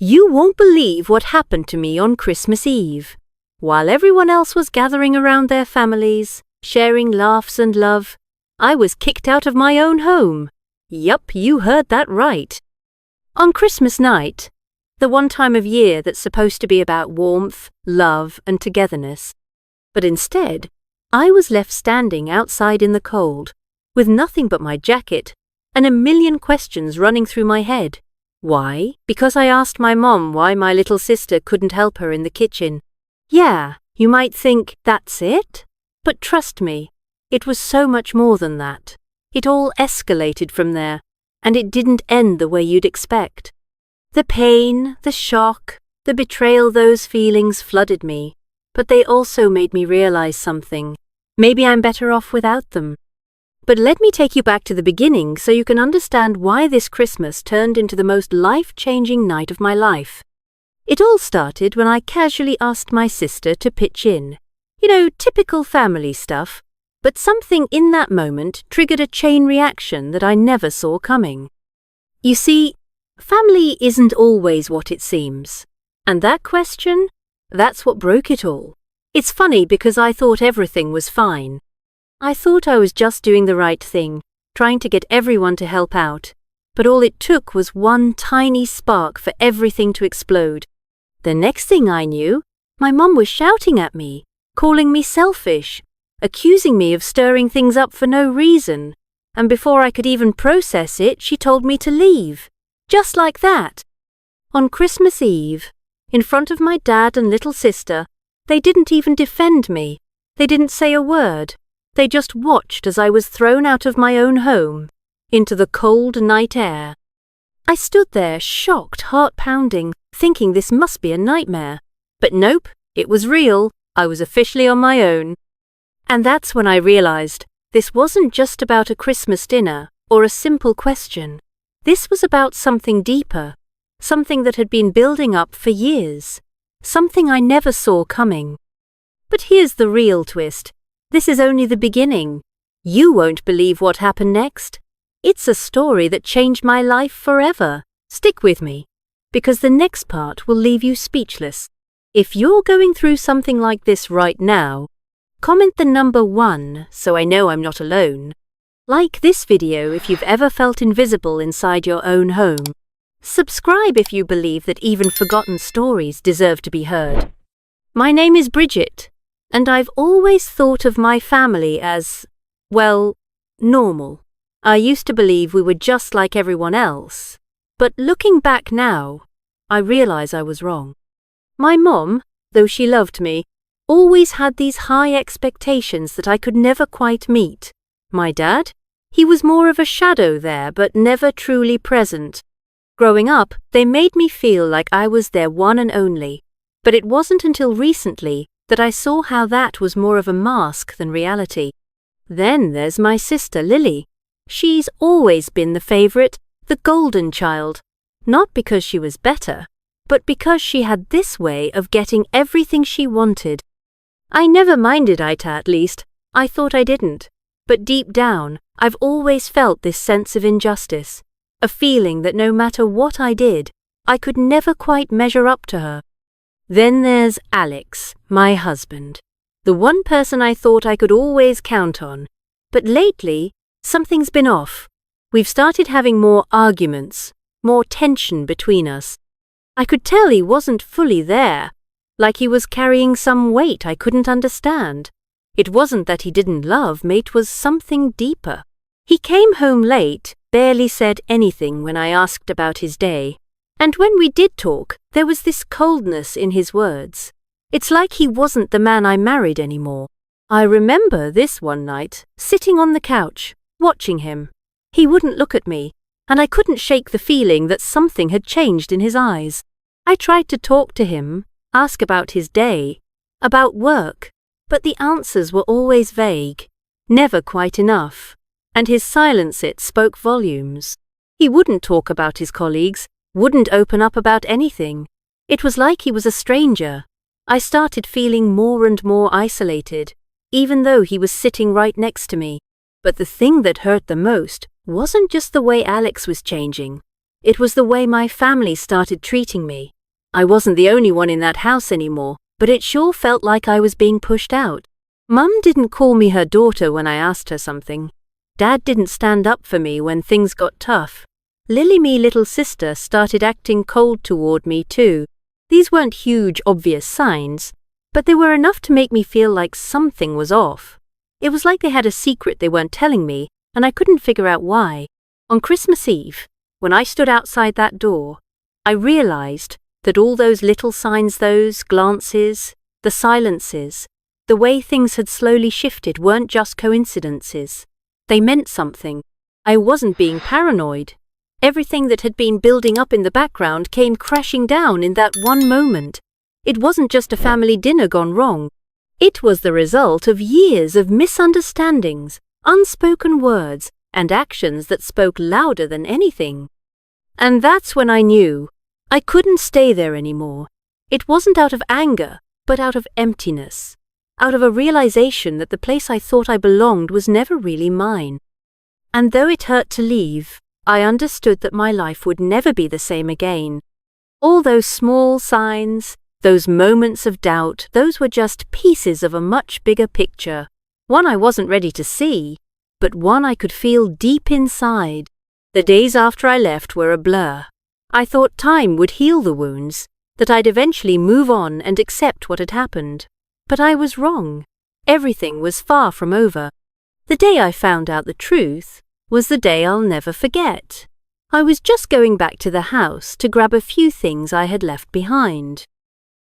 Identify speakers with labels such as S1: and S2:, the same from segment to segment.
S1: You won't believe what happened to me on Christmas Eve. While everyone else was gathering around their families, sharing laughs and love, I was kicked out of my own home. Yup, you heard that right. On Christmas night, the one time of year that's supposed to be about warmth, love, and togetherness. But instead, I was left standing outside in the cold, with nothing but my jacket, and a million questions running through my head. Why? Because I asked my mom why my little sister couldn't help her in the kitchen. Yeah, you might think, that's it? But trust me, it was so much more than that. It all escalated from there, and it didn't end the way you'd expect. The pain, the shock, the betrayal, those feelings flooded me, but they also made me realize something. Maybe I'm better off without them. But let me take you back to the beginning so you can understand why this Christmas turned into the most life-changing night of my life. It all started when I casually asked my sister to pitch in. You know, typical family stuff. But something in that moment triggered a chain reaction that I never saw coming. You see, family isn't always what it seems. And that question, that's what broke it all. It's funny because I thought everything was fine. I thought I was just doing the right thing, trying to get everyone to help out. But all it took was one tiny spark for everything to explode. The next thing I knew, my mum was shouting at me, calling me selfish, accusing me of stirring things up for no reason. And before I could even process it, she told me to leave. Just like that. On Christmas Eve, in front of my dad and little sister, they didn't even defend me. They didn't say a word. They just watched as I was thrown out of my own home, into the cold night air. I stood there, shocked, heart pounding, thinking this must be a nightmare. But nope, it was real. I was officially on my own. And that's when I realized this wasn't just about a Christmas dinner or a simple question. This was about something deeper, something that had been building up for years, something I never saw coming. But here's the real twist. This is only the beginning. You won't believe what happened next. It's a story that changed my life forever. Stick with me, because the next part will leave you speechless. If you're going through something like this right now, comment the number 1 so I know I'm not alone. Like this video if you've ever felt invisible inside your own home. Subscribe if you believe that even forgotten stories deserve to be heard. My name is Bridget. And I've always thought of my family as, well, normal. I used to believe we were just like everyone else. But looking back now, I realize I was wrong. My mom, though she loved me, always had these high expectations that I could never quite meet. My dad? He was more of a shadow there, but never truly present. Growing up, they made me feel like I was their one and only. But it wasn't until recently that I saw how that was more of a mask than reality. Then there's my sister Lily. She's always been the favorite, the golden child. Not because she was better, but because she had this way of getting everything she wanted. I never minded Ita, at least. I thought I didn't. But deep down, I've always felt this sense of injustice, a feeling that no matter what I did, I could never quite measure up to her. Then there's Alex, my husband, the one person I thought I could always count on. But lately, something's been off. We've started having more arguments, more tension between us. I could tell he wasn't fully there, like he was carrying some weight I couldn't understand. It wasn't that he didn't love me, it was something deeper. He came home late, barely said anything when I asked about his day. And when we did talk, there was this coldness in his words. It's like he wasn't the man I married anymore. I remember this one night, sitting on the couch, watching him. He wouldn't look at me, and I couldn't shake the feeling that something had changed in his eyes. I tried to talk to him, ask about his day, about work, but the answers were always vague, never quite enough, and his silence spoke volumes. He wouldn't talk about his colleagues, wouldn't open up about anything. It was like he was a stranger. I started feeling more and more isolated, even though he was sitting right next to me. But the thing that hurt the most wasn't just the way Alex was changing. It was the way my family started treating me. I wasn't the only one in that house anymore, but it sure felt like I was being pushed out. Mum didn't call me her daughter when I asked her something. Dad didn't stand up for me when things got tough. Me little sister started acting cold toward me too. These weren't huge, obvious signs, but they were enough to make me feel like something was off. It was like they had a secret they weren't telling me, and I couldn't figure out why. On Christmas Eve, when I stood outside that door, I realized that all those little signs, those glances, the silences, the way things had slowly shifted weren't just coincidences. They meant something. I wasn't being paranoid. Everything that had been building up in the background came crashing down in that one moment. It wasn't just a family dinner gone wrong. It was the result of years of misunderstandings, unspoken words, and actions that spoke louder than anything. And that's when I knew I couldn't stay there anymore. It wasn't out of anger, but out of emptiness, out of a realization that the place I thought I belonged was never really mine. And though it hurt to leave, I understood that my life would never be the same again. All those small signs, those moments of doubt, those were just pieces of a much bigger picture, one I wasn't ready to see, but one I could feel deep inside. The days after I left were a blur. I thought time would heal the wounds, that I'd eventually move on and accept what had happened. But I was wrong. Everything was far from over. The day I found out the truth was the day I'll never forget. I was just going back to the house to grab a few things I had left behind.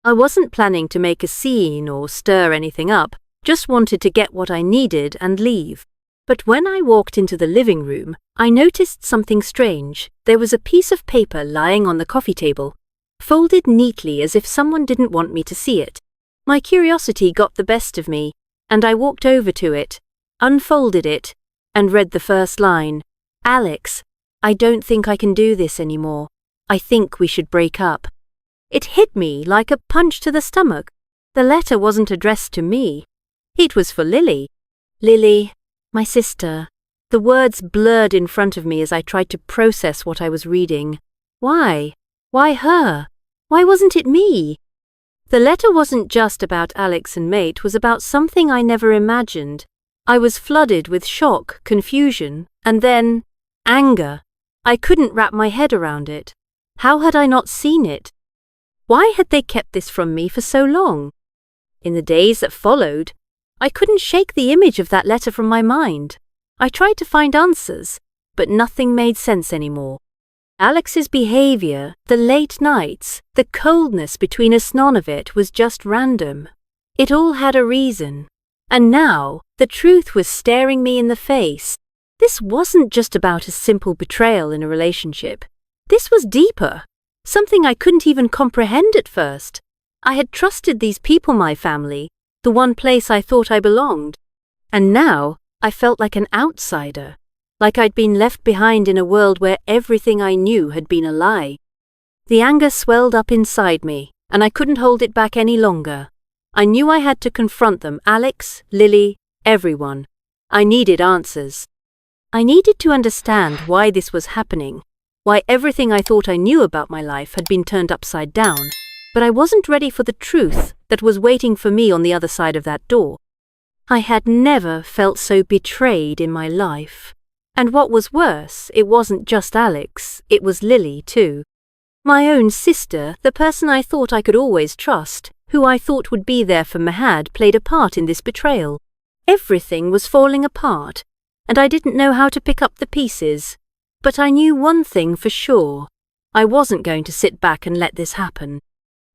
S1: I wasn't planning to make a scene or stir anything up, just wanted to get what I needed and leave. But when I walked into the living room, I noticed something strange. There was a piece of paper lying on the coffee table, folded neatly as if someone didn't want me to see it. My curiosity got the best of me, and I walked over to it, unfolded it, and read the first line. "Alex, I don't think I can do this anymore. I think we should break up." It hit me like a punch to the stomach. The letter wasn't addressed to me. It was for Lily. Lily, my sister. The words blurred in front of me as I tried to process what I was reading. Why? Why her? Why wasn't it me? The letter wasn't just about Alex and Mate, it was about something I never imagined. I was flooded with shock, confusion, and then anger. I couldn't wrap my head around it. How had I not seen it? Why had they kept this from me for so long? In the days that followed, I couldn't shake the image of that letter from my mind. I tried to find answers, but nothing made sense anymore. Alex's behavior, the late nights, the coldness between us, none of it was just random. It all had a reason. And now, the truth was staring me in the face. This wasn't just about a simple betrayal in a relationship. This was deeper, something I couldn't even comprehend at first. I had trusted these people, my family, the one place I thought I belonged. And now, I felt like an outsider, like I'd been left behind in a world where everything I knew had been a lie. The anger swelled up inside me, and I couldn't hold it back any longer. I knew I had to confront them, Alex, Lily, everyone. I needed answers. I needed to understand why this was happening, why everything I thought I knew about my life had been turned upside down, but I wasn't ready for the truth that was waiting for me on the other side of that door. I had never felt so betrayed in my life. And what was worse, it wasn't just Alex, it was Lily too. My own sister, the person I thought I could always trust, who I thought would be there for Mahad, played a part in this betrayal. Everything was falling apart, and I didn't know how to pick up the pieces. But I knew one thing for sure. I wasn't going to sit back and let this happen.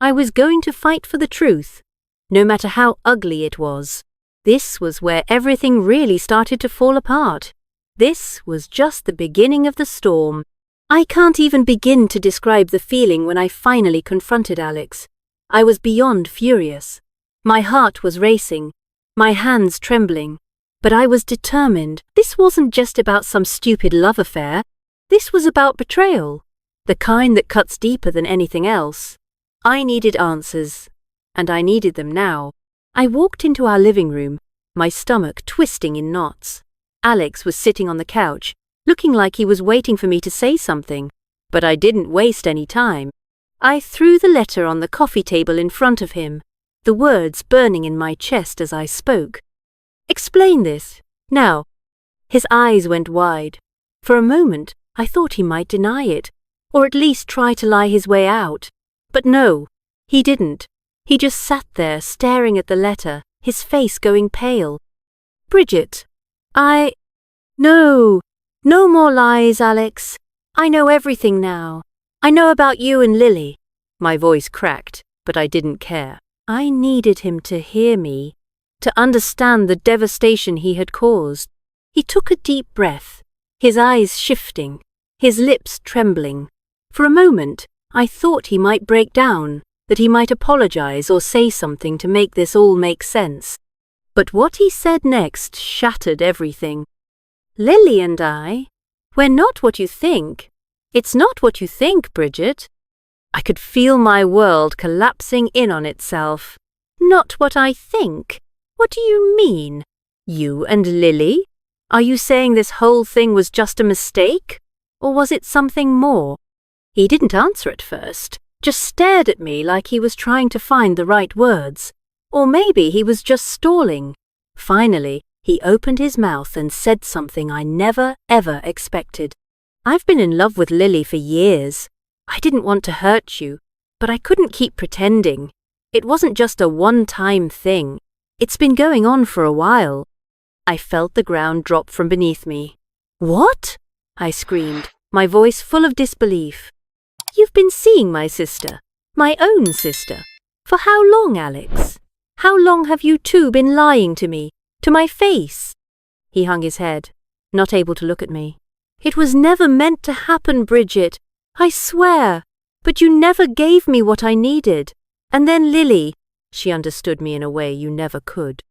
S1: I was going to fight for the truth, no matter how ugly it was. This was where everything really started to fall apart. This was just the beginning of the storm. I can't even begin to describe the feeling when I finally confronted Alex. I was beyond furious. My heart was racing, my hands trembling. But I was determined. This wasn't just about some stupid love affair. This was about betrayal, the kind that cuts deeper than anything else. I needed answers, and I needed them now. I walked into our living room, my stomach twisting in knots. Alex was sitting on the couch, looking like he was waiting for me to say something. But I didn't waste any time. I threw the letter on the coffee table in front of him, the words burning in my chest as I spoke. "Explain this, now." His eyes went wide. For a moment, I thought he might deny it, or at least try to lie his way out. But no, he didn't. He just sat there staring at the letter, his face going pale. "Bridget, No, no more lies, Alex. I know everything now. I know about you and Lily." My voice cracked, but I didn't care. I needed him to hear me, to understand the devastation he had caused. He took a deep breath, his eyes shifting, his lips trembling. For a moment, I thought he might break down, that he might apologize or say something to make this all make sense. But what he said next shattered everything. "Lily and we're not what you think. It's not what you think, Bridget." I could feel my world collapsing in on itself. "Not what I think? What do you mean? You and Lily? Are you saying this whole thing was just a mistake? Or was it something more?" He didn't answer at first, just stared at me like he was trying to find the right words. Or maybe he was just stalling. Finally, he opened his mouth and said something I never, ever expected. "I've been in love with Lily for years. I didn't want to hurt you, but I couldn't keep pretending. It wasn't just a one-time thing. It's been going on for a while." I felt the ground drop from beneath me. "What?" I screamed, my voice full of disbelief. "You've been seeing my sister, my own sister. For how long, Alex? How long have you two been lying to me, to my face?" He hung his head, not able to look at me. "It was never meant to happen, Bridget. I swear. But you never gave me what I needed. And then Lily," she understood me in a way you never could.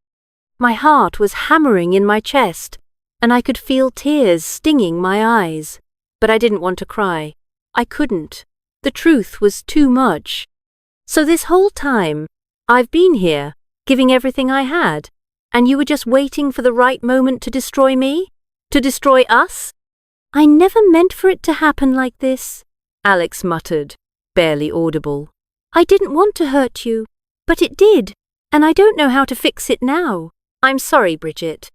S1: My heart was hammering in my chest, and I could feel tears stinging my eyes. But I didn't want to cry. I couldn't. The truth was too much. "So this whole time, I've been here, giving everything I had, and you were just waiting for the right moment to destroy me? To destroy us?" "I never meant for it to happen like this," Alex muttered, barely audible. "I didn't want to hurt you, but it did, and I don't know how to fix it now. I'm sorry, Bridget."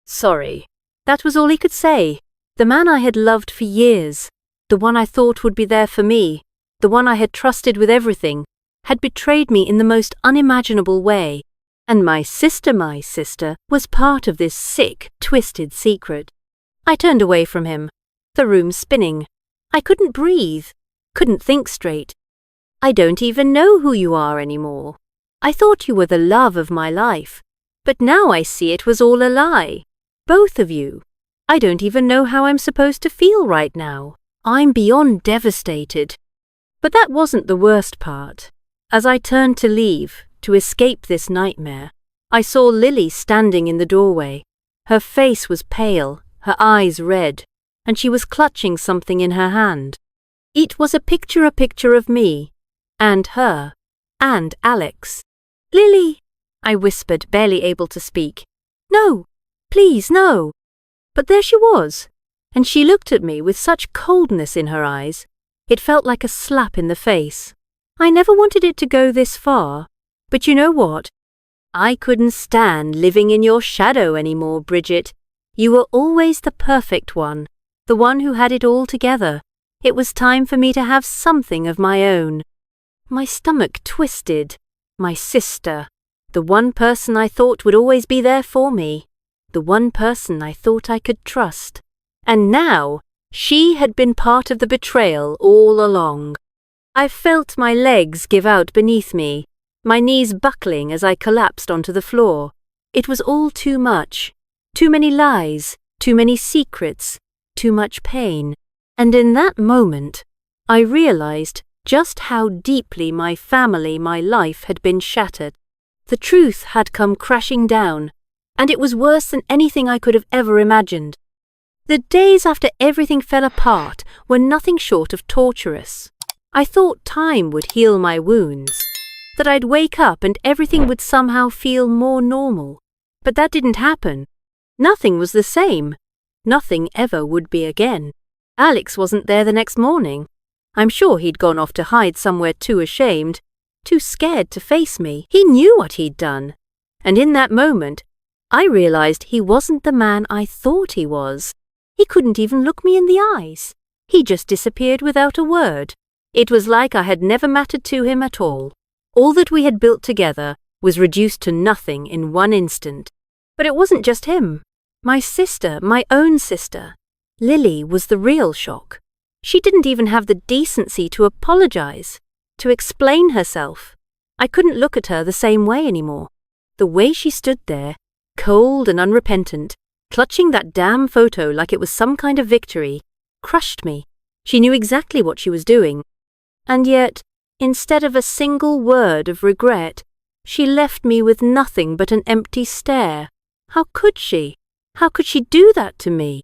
S1: Sorry. That was all he could say. The man I had loved for years, the one I thought would be there for me, the one I had trusted with everything, had betrayed me in the most unimaginable way. And my sister, was part of this sick, twisted secret. I turned away from him, the room spinning. I couldn't breathe, couldn't think straight. "I don't even know who you are anymore. I thought you were the love of my life, but now I see it was all a lie. Both of you. I don't even know how I'm supposed to feel right now. I'm beyond devastated." But that wasn't the worst part. As I turned to leave, to escape this nightmare, I saw Lily standing in the doorway. Her face was pale, her eyes red, and she was clutching something in her hand. It was a picture of me, and her, and Alex. "Lily," I whispered, barely able to speak. "No, please, no." But there she was, and she looked at me with such coldness in her eyes. It felt like a slap in the face. I never wanted it to go this far, but you know what? I couldn't stand living in your shadow anymore, Bridget. You were always the perfect one, the one who had it all together. It was time for me to have something of my own. My stomach twisted. My sister, the one person I thought would always be there for me, the one person I thought I could trust. And now, she had been part of the betrayal all along. I felt my legs give out beneath me, my knees buckling as I collapsed onto the floor. It was all too much. Too many lies, too many secrets, too much pain. And in that moment, I realized just how deeply my family, my life had been shattered. The truth had come crashing down, and it was worse than anything I could have ever imagined. The days after everything fell apart were nothing short of torturous. I thought time would heal my wounds, that I'd wake up and everything would somehow feel more normal. But that didn't happen. Nothing was the same. Nothing ever would be again. Alex wasn't there the next morning. I'm sure he'd gone off to hide somewhere too ashamed, too scared to face me. He knew what he'd done. And in that moment, I realized he wasn't the man I thought he was. He couldn't even look me in the eyes. He just disappeared without a word. It was like I had never mattered to him at all. All that we had built together was reduced to nothing in one instant. But it wasn't just him. My sister, my own sister, Lily, was the real shock. She didn't even have the decency to apologize, to explain herself. I couldn't look at her the same way anymore. The way she stood there, cold and unrepentant, clutching that damn photo like it was some kind of victory, crushed me. She knew exactly what she was doing. And yet, instead of a single word of regret, she left me with nothing but an empty stare. How could she? How could she do that to me?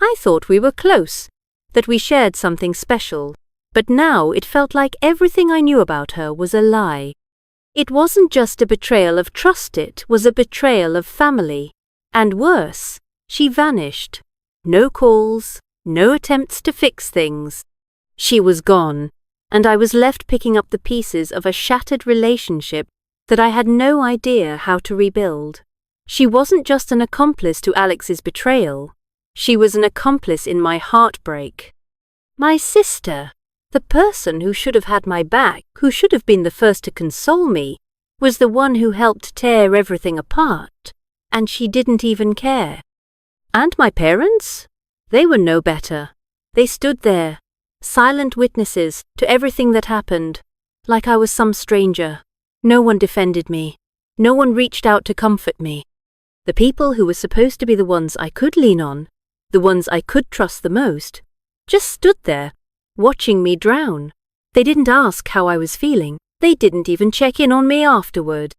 S1: I thought we were close, that we shared something special, but now it felt like everything I knew about her was a lie. It wasn't just a betrayal of trust, it was a betrayal of family. And worse, she vanished. No calls, no attempts to fix things. She was gone, and I was left picking up the pieces of a shattered relationship that I had no idea how to rebuild. She wasn't just an accomplice to Alex's betrayal. She was an accomplice in my heartbreak. My sister, the person who should have had my back, who should have been the first to console me, was the one who helped tear everything apart, and she didn't even care. And my parents? They were no better. They stood there, silent witnesses to everything that happened, like I was some stranger. No one defended me. No one reached out to comfort me. The people who were supposed to be the ones I could lean on, the ones I could trust the most, just stood there, watching me drown. They didn't ask how I was feeling. They didn't even check in on me afterward.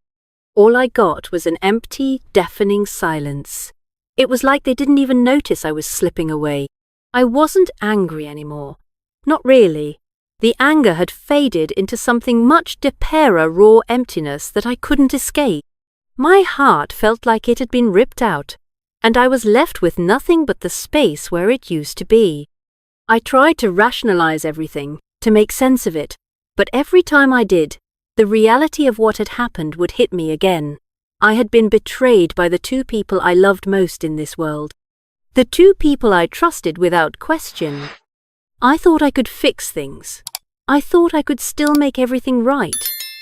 S1: All I got was an empty, deafening silence. It was like they didn't even notice I was slipping away. I wasn't angry anymore. Not really. The anger had faded into something much deeper, raw emptiness that I couldn't escape. My heart felt like it had been ripped out, and I was left with nothing but the space where it used to be. I tried to rationalize everything, to make sense of it, but every time I did, the reality of what had happened would hit me again. I had been betrayed by the two people I loved most in this world. The two people I trusted without question. I thought I could fix things. I thought I could still make everything right.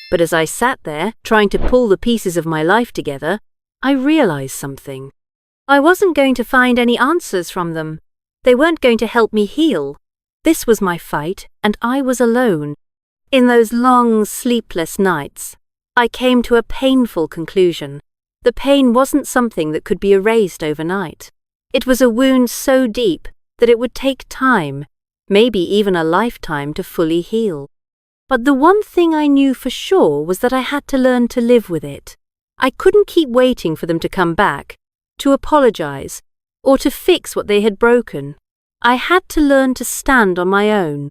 S1: But as I sat there, trying to pull the pieces of my life together, I realized something. I wasn't going to find any answers from them. They weren't going to help me heal. This was my fight, and I was alone. In those long, sleepless nights, I came to a painful conclusion. The pain wasn't something that could be erased overnight. It was a wound so deep that it would take time, maybe even a lifetime, to fully heal. But the one thing I knew for sure was that I had to learn to live with it. I couldn't keep waiting for them to come back, to apologize, or to fix what they had broken. I had to learn to stand on my own.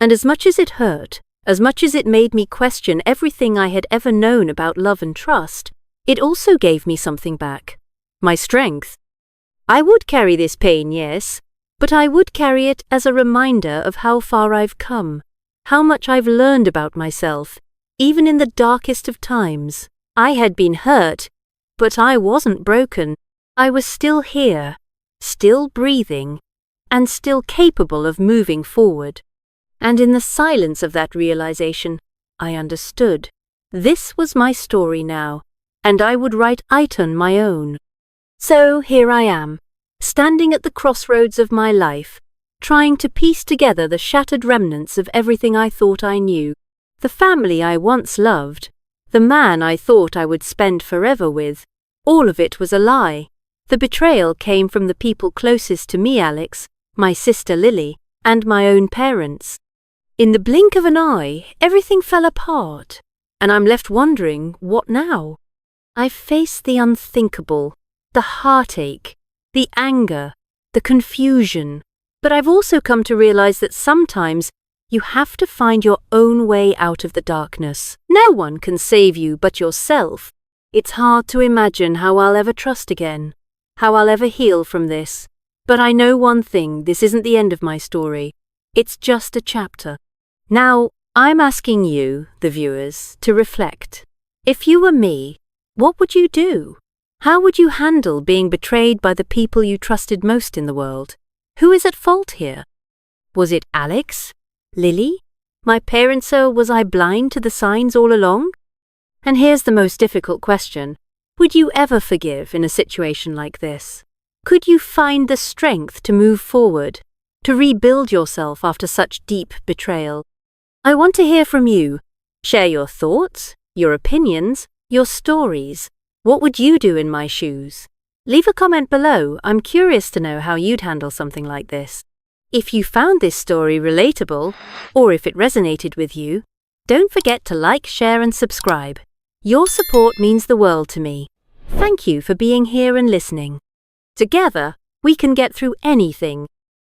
S1: And as much as it hurt, as much as it made me question everything I had ever known about love and trust, it also gave me something back. My strength. I would carry this pain, yes, but I would carry it as a reminder of how far I've come, how much I've learned about myself, even in the darkest of times. I had been hurt, but I wasn't broken. I was still here, still breathing, and still capable of moving forward. And in the silence of that realization, I understood. This was my story now, and I would write it on my own. So here I am, standing at the crossroads of my life, trying to piece together the shattered remnants of everything I thought I knew. The family I once loved, the man I thought I would spend forever with, all of it was a lie. The betrayal came from the people closest to me, Alex, my sister Lily, and my own parents. In the blink of an eye, everything fell apart, and I'm left wondering, what now? I faced the unthinkable, the heartache, the anger, the confusion. But I've also come to realize that sometimes you have to find your own way out of the darkness. No one can save you but yourself. It's hard to imagine how I'll ever trust again, how I'll ever heal from this. But I know one thing, this isn't the end of my story. It's just a chapter. Now, I'm asking you, the viewers, to reflect. If you were me, what would you do? How would you handle being betrayed by the people you trusted most in the world? Who is at fault here? Was it Alex? Lily? My parents, or was I blind to the signs all along? And here's the most difficult question. Would you ever forgive in a situation like this? Could you find the strength to move forward, to rebuild yourself after such deep betrayal? I want to hear from you. Share your thoughts, your opinions, your stories. What would you do in my shoes? Leave a comment below. I'm curious to know how you'd handle something like this. If you found this story relatable, or if it resonated with you, don't forget to like, share, and subscribe. Your support means the world to me. Thank you for being here and listening. Together, we can get through anything.